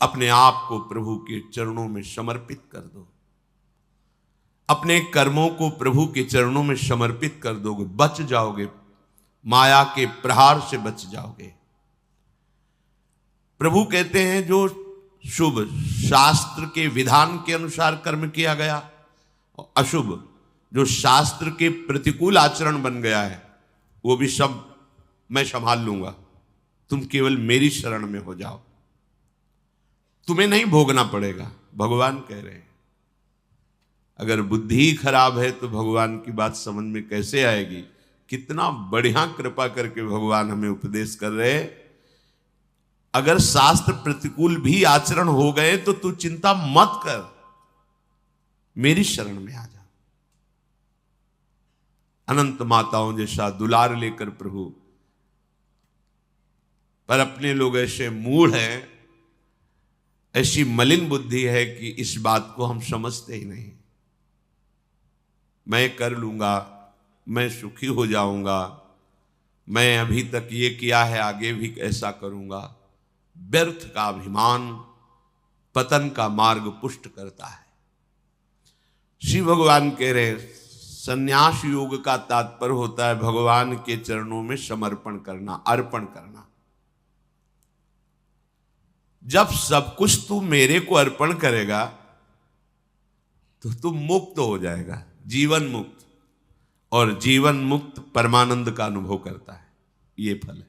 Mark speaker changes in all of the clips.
Speaker 1: अपने आप को प्रभु के चरणों में समर्पित कर दो, अपने कर्मों को प्रभु के चरणों में समर्पित कर दोगे, बच जाओगे, माया के प्रहार से बच जाओगे। प्रभु कहते हैं जो शुभ शास्त्र के विधान के अनुसार कर्म किया गया, और अशुभ जो शास्त्र के प्रतिकूल आचरण बन गया है, वो भी सब मैं संभाल लूंगा, तुम केवल मेरी शरण में हो जाओ, तुम्हें नहीं भोगना पड़ेगा। भगवान कह रहे हैं। अगर बुद्धि ही खराब है तो भगवान की बात समझ में कैसे आएगी। कितना बढ़िया कृपा करके भगवान हमें उपदेश कर रहे हैं। अगर शास्त्र प्रतिकूल भी आचरण हो गए तो तू चिंता मत कर, मेरी शरण में आ जा। अनंत माताओं जैसा दुलार लेकर प्रभु, पर अपने लोग ऐसे मूढ़ हैं, ऐसी मलिन बुद्धि है कि इस बात को हम समझते ही नहीं। मैं कर लूंगा, मैं सुखी हो जाऊंगा, मैं अभी तक ये किया है आगे भी ऐसा करूंगा। व्यर्थ का अभिमान पतन का मार्ग पुष्ट करता है। श्री भगवान कह रहे संन्यास योग का तात्पर्य होता है भगवान के चरणों में समर्पण करना, अर्पण करना। जब सब कुछ तू मेरे को अर्पण करेगा तो तू मुक्त हो जाएगा, जीवन मुक्त, और जीवन मुक्त परमानंद का अनुभव करता है। ये फल है।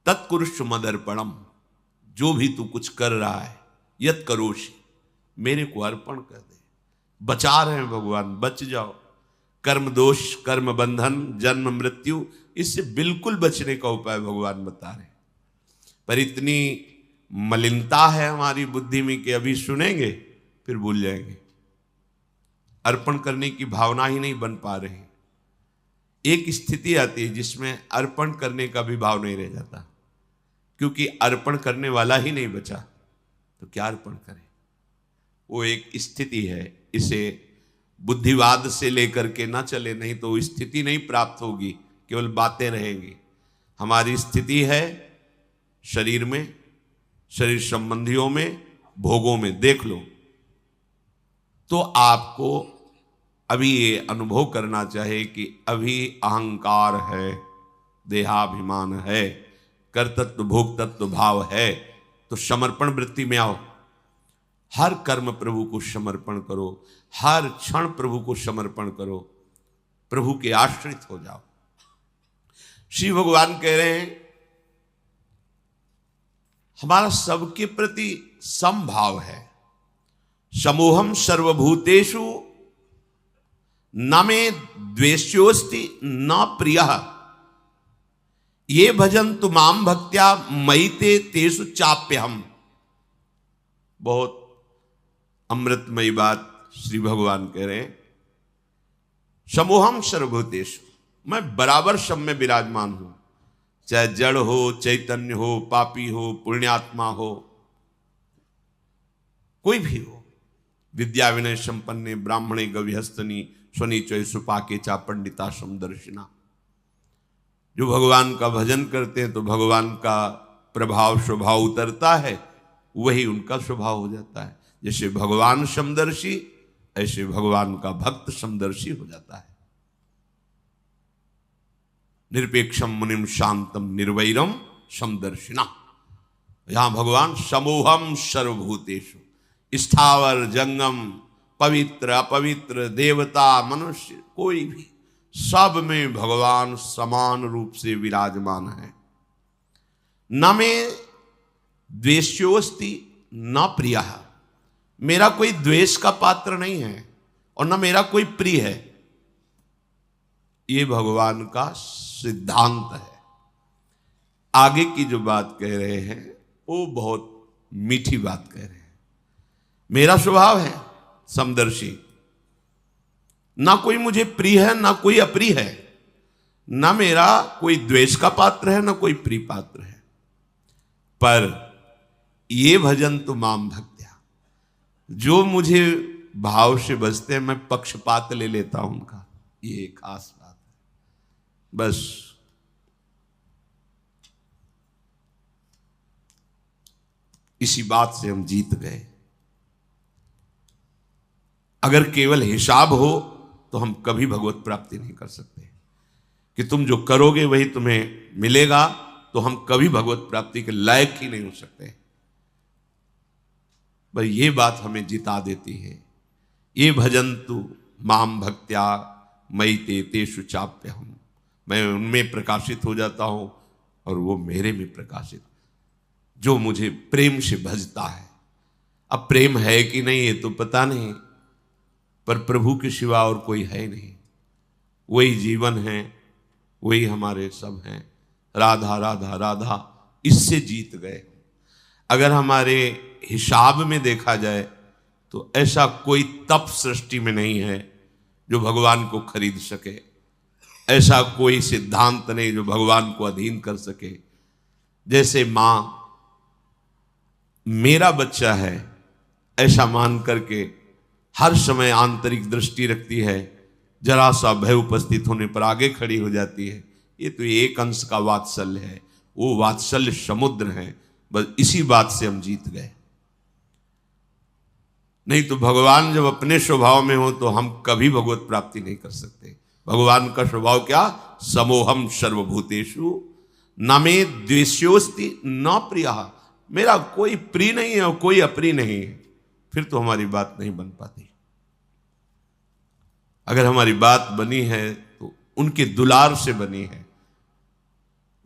Speaker 1: तत्कुरुष मदर्पणम, जो भी तू कुछ कर रहा है, यत करोषि, मेरे को अर्पण कर दे। बचा रहे हैं भगवान, बच जाओ। कर्म दोष, कर्म बंधन, जन्म मृत्यु, इससे बिल्कुल बचने का उपाय भगवान बता रहे हैं। पर इतनी मलिनता है हमारी बुद्धि में कि अभी सुनेंगे फिर भूल जाएंगे। अर्पण करने की भावना ही नहीं बन पा रही। एक स्थिति आती है जिसमें अर्पण करने का भी भाव नहीं रह जाता, क्योंकि अर्पण करने वाला ही नहीं बचा तो क्या अर्पण करें। वो एक स्थिति है, इसे बुद्धिवाद से लेकर के ना चले, नहीं तो स्थिति नहीं प्राप्त होगी, केवल बातें रहेंगी। हमारी स्थिति है शरीर में, शरीर संबंधियों में, भोगों में। देख लो तो आपको अभी ये अनुभव करना चाहिए कि अभी अहंकार है, देहाभिमान है, कर्तृत्व भोक्तृत्व भाव है, तो समर्पण वृत्ति में आओ। हर कर्म प्रभु को समर्पण करो, हर क्षण प्रभु को समर्पण करो, प्रभु के आश्रित हो जाओ। श्री भगवान कह रहे हैं हमारा सबके प्रति समभाव है। समोहम सर्वभूतेषु न मे द्वेष्योस्ति न प्रियः ये भजन्तु माम भक्त्या मयि ते तेषु चाप्यहम्। बहुत अमृतमयी बात श्री भगवान कह रहे हैं। समोहम सर्वभूतेषु, मैं बराबर सब में विराजमान हूं, चाहे जड़ हो, चैतन्य हो, पापी हो, पुण्यात्मा हो, कोई भी हो। विद्या विनय संपन्ने ब्राह्मणे गविहस्तनी स्वनीचय सुपाके चा पंडिता समदर्शिना। जो भगवान का भजन करते हैं तो भगवान का प्रभाव स्वभाव उतरता है, वही उनका स्वभाव हो जाता है। जैसे भगवान समदर्शी, ऐसे भगवान का भक्त समदर्शी हो जाता है। निरपेक्षम मुनिम शांतम निर्वैरम समदर्शिना। यहां भगवान समोहम सर्वभूतेषु, स्थावर जंगम, पवित्र अपवित्र, देवता मनुष्य, कोई भी, सब में भगवान समान रूप से विराजमान है। न मे द्वेष्योस्ति न प्रियः, मेरा कोई द्वेष का पात्र नहीं है और न मेरा कोई प्रिय है। ये भगवान का सिद्धांत है। आगे की जो बात कह रहे हैं वो बहुत मीठी बात कह रहे हैं। मेरा स्वभाव है समदर्शी, ना कोई मुझे प्रिय है ना कोई अप्रिय है, ना मेरा कोई द्वेष का पात्र है ना कोई प्रिय पात्र है। पर ये भजन तो माम भक्त्या, जो मुझे भाव से बजते हैं मैं पक्षपात ले लेता हूं उनका। ये खास बात है। बस इसी बात से हम जीत गए। अगर केवल हिसाब हो तो हम कभी भगवत प्राप्ति नहीं कर सकते, कि तुम जो करोगे वही तुम्हें मिलेगा, तो हम कभी भगवत प्राप्ति के लायक ही नहीं हो सकते। बस ये बात हमें जिता देती है। ये भजन्तु माम भक्त्या मयि ते तेषु चाप्यहम्, मैं उनमें प्रकाशित हो जाता हूं और वो मेरे में प्रकाशित, जो मुझे प्रेम से भजता है। अब प्रेम है कि नहीं ये तो पता नहीं, पर प्रभु के सिवा और कोई है नहीं। वही जीवन है, वही हमारे सब हैं। राधा राधा राधा, इससे जीत गए। अगर हमारे हिसाब में देखा जाए तो ऐसा कोई तप सृष्टि में नहीं है जो भगवान को खरीद सके, ऐसा कोई सिद्धांत नहीं जो भगवान को अधीन कर सके। जैसे मां मेरा बच्चा है ऐसा मान करके हर समय आंतरिक दृष्टि रखती है, जरा सा भय उपस्थित होने पर आगे खड़ी हो जाती है। ये तो एक अंश का वात्सल्य है, वो वात्सल्य समुद्र है। बस इसी बात से हम जीत गए। नहीं तो भगवान जब अपने स्वभाव में हो तो हम कभी भगवत प्राप्ति नहीं कर सकते। भगवान का स्वभाव क्या? समोहम सर्वभूतेषु न मे द्वेष्योस्ति न प्रियः, मेरा कोई प्रिय नहीं है और कोई अप्रिय नहीं है। फिर तो हमारी बात नहीं बन पाती। अगर हमारी बात बनी है तो उनके दुलार से बनी है।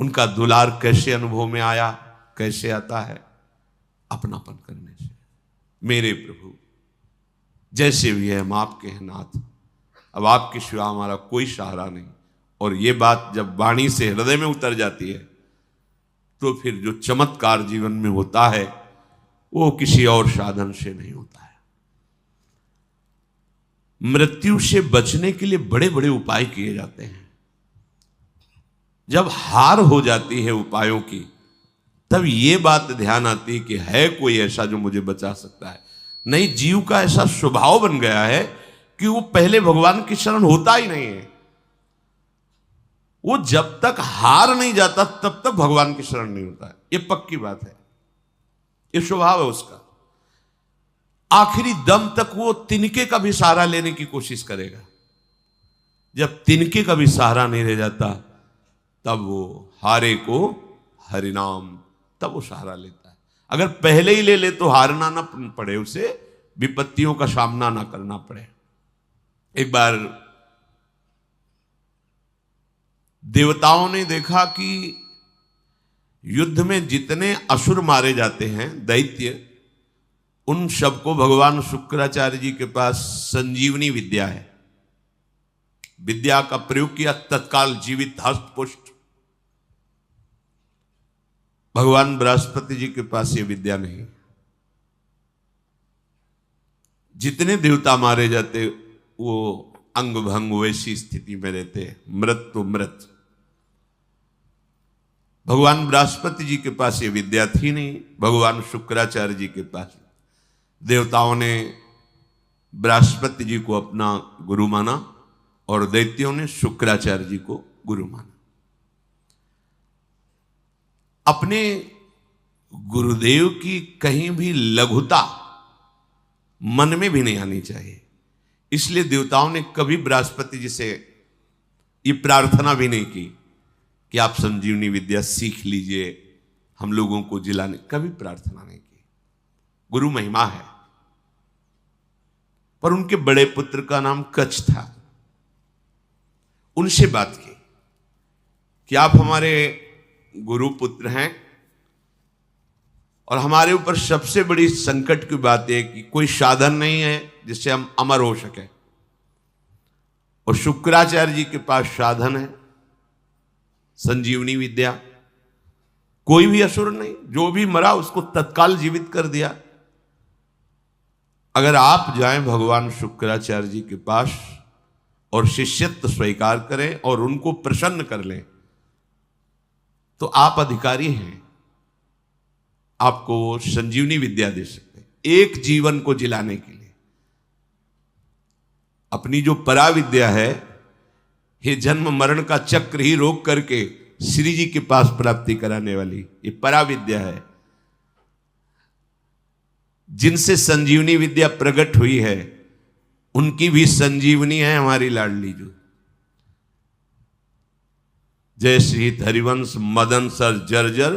Speaker 1: उनका दुलार कैसे अनुभव में आया? कैसे आता है? अपनापन करने से। मेरे प्रभु जैसे भी है हम आपके हैं नाथ, अब आपके सिवा हमारा कोई सहारा नहीं। और ये बात जब वाणी से हृदय में उतर जाती है तो फिर जो चमत्कार जीवन में होता है वो किसी और साधन से नहीं होता है। मृत्यु से बचने के लिए बड़े बड़े उपाय किए जाते हैं। जब हार हो जाती है उपायों की, तब ये बात ध्यान आती है कि है कोई ऐसा जो मुझे बचा सकता है। नहीं, जीव का ऐसा स्वभाव बन गया है कि वो पहले भगवान की शरण होता ही नहीं है। वो जब तक हार नहीं जाता तब तक भगवान की शरण नहीं होता है। ये पक्की बात है, ये स्वभाव है उसका। आखिरी दम तक वो तिनके का भी सहारा लेने की कोशिश करेगा। जब तिनके का भी सहारा नहीं रह जाता तब वो हारे को हरिनाम, तब वो सहारा लेता है। अगर पहले ही ले ले तो हारना ना पड़े, उसे विपत्तियों का सामना ना करना पड़े। एक बार देवताओं ने देखा कि युद्ध में जितने असुर मारे जाते हैं, दैत्य, उन सबको भगवान शुक्राचार्य जी के पास संजीवनी विद्या है। विद्या का प्रयोग किया, तत्काल जीवित हस्त पुष्ट। भगवान बृहस्पति जी के पास ये विद्या नहीं। जितने देवता मारे जाते वो अंग भंग वैसी स्थिति में रहते, मृत तो मृत। भगवान बृहस्पति जी के पास ये विद्या थी नहीं, भगवान शुक्राचार्य जी के पास। देवताओं ने बृहस्पति जी को अपना गुरु माना और दैत्यों ने शुक्राचार्य जी को गुरु माना। अपने गुरुदेव की कहीं भी लघुता मन में भी नहीं आनी चाहिए। इसलिए देवताओं ने कभी बृहस्पति जी से ये प्रार्थना भी नहीं की कि आप संजीवनी विद्या सीख लीजिए, हम लोगों को जिलाने, कभी प्रार्थना नहीं की। गुरु महिमा है। पर उनके बड़े पुत्र का नाम कच्छ था। उनसे बात की कि आप हमारे गुरु पुत्र हैं और हमारे ऊपर सबसे बड़ी संकट की बात है कि कोई साधन नहीं है जिससे हम अमर हो सके। और शुक्राचार्य जी के पास साधन है, संजीवनी विद्या। कोई भी असुर नहीं, जो भी मरा उसको तत्काल जीवित कर दिया। अगर आप जाएं भगवान शुक्राचार्य जी के पास और शिष्यत्व स्वीकार करें और उनको प्रसन्न कर लें तो आप अधिकारी हैं, आपको वो संजीवनी विद्या दे सकते हैं एक जीवन को जिलाने के लिए। अपनी जो पराविद्या है, ये जन्म मरण का चक्र ही रोक करके श्री जी के पास प्राप्ति कराने वाली ये पराविद्या है। जिनसे संजीवनी विद्या प्रकट हुई है उनकी भी संजीवनी है हमारी लाडली जो। जय श्री हरिवंश मदन सर जर्जर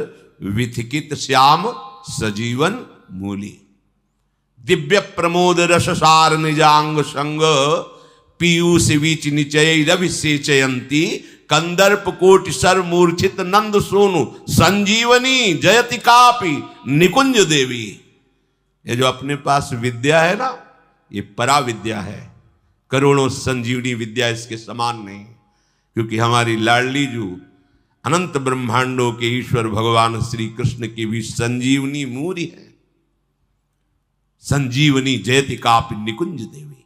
Speaker 1: विथिकित श्याम सजीवन मूली। दिव्य प्रमोद रस सार निजांग संग पीयूष बीच निचय रविसेचयंती कंदर्प कोटि सर मूर्छित नंद सोनु संजीवनी जयति कापि निकुंज देवी। ये जो अपने पास विद्या है ना, ये परा विद्या है, करोड़ों संजीवनी विद्या इसके समान नहीं। क्योंकि हमारी लाडली जो अनंत ब्रह्मांडों के ईश्वर भगवान श्री कृष्ण की भी संजीवनी मूरी है। संजीवनी जयति कापि निकुंज देवी।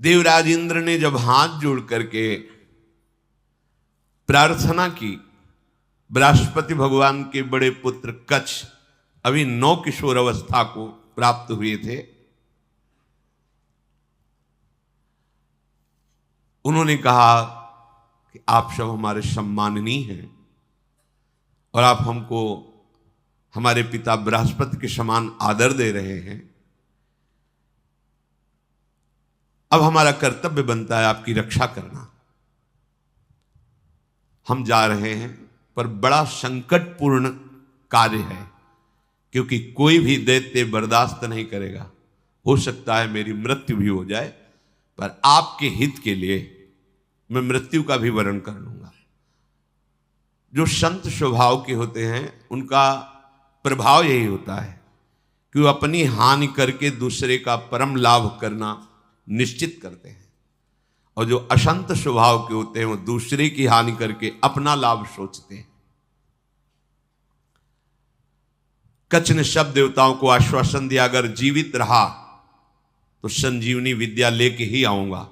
Speaker 1: देवराज इंद्र ने जब हाथ जोड़ करके प्रार्थना की, बृहस्पति भगवान के बड़े पुत्र कच्छ अभी 9 किशोर अवस्था को प्राप्त हुए थे, उन्होंने कहा कि आप सब हमारे सम्माननीय हैं और आप हमको हमारे पिता बृहस्पति के समान आदर दे रहे हैं। अब हमारा कर्तव्य बनता है आपकी रक्षा करना। हम जा रहे हैं पर बड़ा संकटपूर्ण कार्य है, क्योंकि कोई भी दैत्य बर्दाश्त नहीं करेगा। हो सकता है मेरी मृत्यु भी हो जाए, पर आपके हित के लिए मैं मृत्यु का भी वरण कर लूंगा। जो संत स्वभाव के होते हैं उनका प्रभाव यही होता है कि वो अपनी हानि करके दूसरे का परम लाभ करना निश्चित करते हैं, और जो अशंत स्वभाव के होते हैं वो दूसरे की हानि करके अपना लाभ सोचते हैं। कच्छ ने सब देवताओं को आश्वासन दिया, अगर जीवित रहा तो संजीवनी विद्या लेके ही आऊंगा,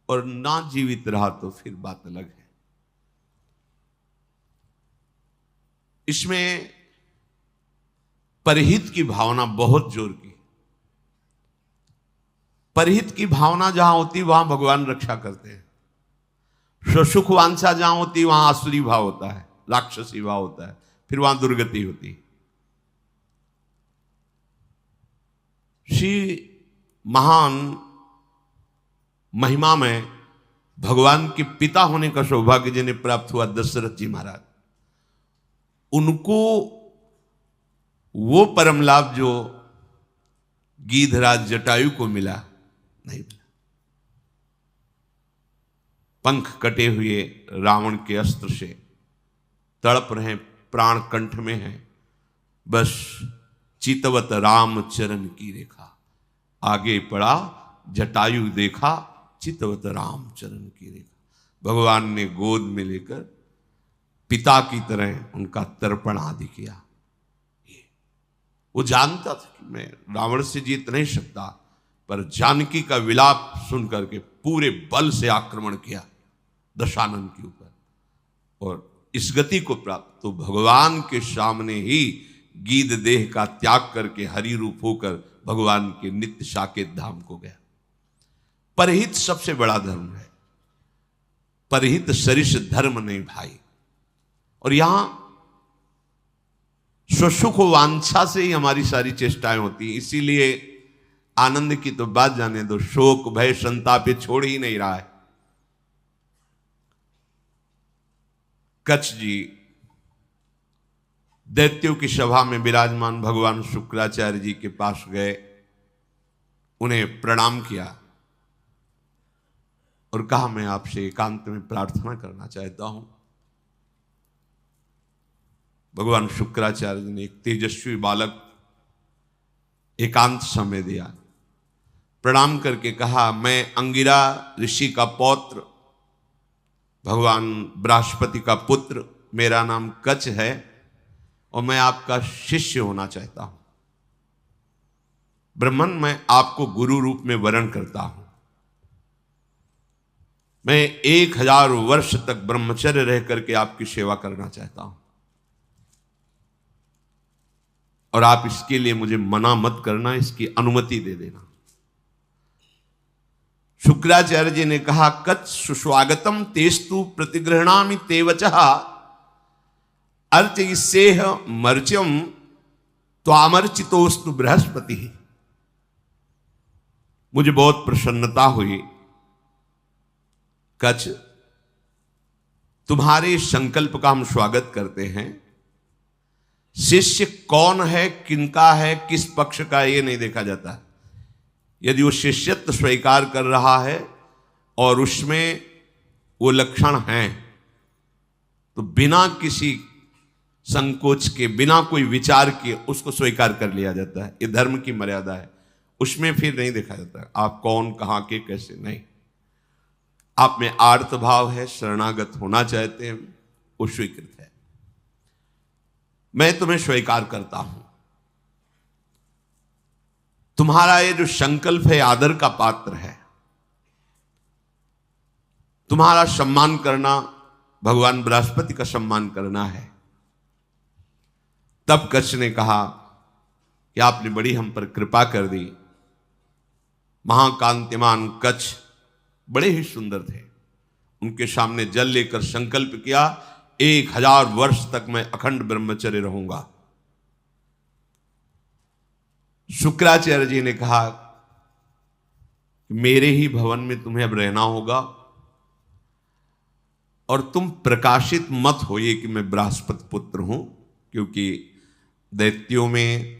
Speaker 1: और ना जीवित रहा तो फिर बात अलग है। इसमें परहित की भावना बहुत जोर की। परहित की भावना जहां होती वहां भगवान रक्षा करते हैं। स्वसुख वांछा जहां होती वहां आसुरी भाव होता है, राक्षसी भाव होता है, फिर वहां दुर्गति होती है। श्री महान महिमा में भगवान के पिता होने का सौभाग्य जिन्हें प्राप्त हुआ दशरथ जी महाराज, उनको वो परम लाभ जो गीधराज जटायु को मिला नहीं मिला। पंख कटे हुए रावण के अस्त्र से तड़प रहे, प्राण कंठ में है, बस चितवत राम चरण की रेखा। आगे पड़ा जटायु देखा, चितवत राम चरण की रेखा। भगवान ने गोद में लेकर पिता की तरह उनका तर्पण आदि किया। वो जानता था कि मैं रावण से जीत नहीं सकता, पर जानकी का विलाप सुन करके पूरे बल से आक्रमण किया दशानन के ऊपर, और इस गति को प्राप्त तो भगवान के सामने ही गीध देह का त्याग करके हरि रूप होकर भगवान के नित्य साकेत धाम को गया। परहित सबसे बड़ा धर्म है, परहित सरिष धर्म नहीं भाई। और यहां स्वसुख वांछा से ही हमारी सारी चेष्टाएं होती हैं। इसीलिए आनंद की तो बात जाने दो, शोक भय संताप छोड़ ही नहीं रहा है। कच्छ जी दैत्यों की सभा में विराजमान भगवान शुक्राचार्य जी के पास गए, उन्हें प्रणाम किया और कहा मैं आपसे एकांत में प्रार्थना करना चाहता हूं। भगवान शुक्राचार्य जी ने एक तेजस्वी बालक एकांत समय दिया, प्रणाम करके कहा मैं अंगिरा ऋषि का पौत्र, भगवान बृहस्पति का पुत्र, मेरा नाम कच्छ है और मैं आपका शिष्य होना चाहता हूं। ब्रह्मन, मैं आपको गुरु रूप में वरण करता हूं। मैं 1000 वर्ष तक ब्रह्मचर्य रह करके आपकी सेवा करना चाहता हूं, और आप इसके लिए मुझे मना मत करना, इसकी अनुमति दे देना। शुक्राचार्य जी ने कहा कच्छ सुस्वागतम तेस्तु प्रतिगृहणामि ते वचः अर्चयिष्येह मर्च्यम त्वामर्चितोस्तु बृहस्पति। मुझे बहुत प्रसन्नता हुई कच्छ, तुम्हारे संकल्प का हम स्वागत करते हैं। शिष्य कौन है, किनका है, किस पक्ष का, ये नहीं देखा जाता। यदि वो शिष्यत्व स्वीकार कर रहा है और उसमें वो लक्षण हैं तो बिना किसी संकोच के, बिना कोई विचार के उसको स्वीकार कर लिया जाता है। ये धर्म की मर्यादा है, उसमें फिर नहीं देखा जाता आप कौन, कहां के, कैसे। नहीं, आप में आर्त भाव है, शरणागत होना चाहते हैं, वो स्वीकृत है। मैं तुम्हें स्वीकार करता हूं। तुम्हारा ये जो संकल्प है आदर का पात्र है। तुम्हारा सम्मान करना भगवान बृहस्पति का सम्मान करना है। तब कच्छ ने कहा कि आपने बड़ी हम पर कृपा कर दी। महाकांतिमान कच्छ बड़े ही सुंदर थे। उनके सामने जल लेकर संकल्प किया, 1000 वर्ष तक मैं अखंड ब्रह्मचर्य रहूंगा। शुक्राचार्य जी ने कहा मेरे ही भवन में तुम्हें अब रहना होगा और तुम प्रकाशित मत होइए कि मैं बृहस्पति पुत्र हूं, क्योंकि दैत्यों में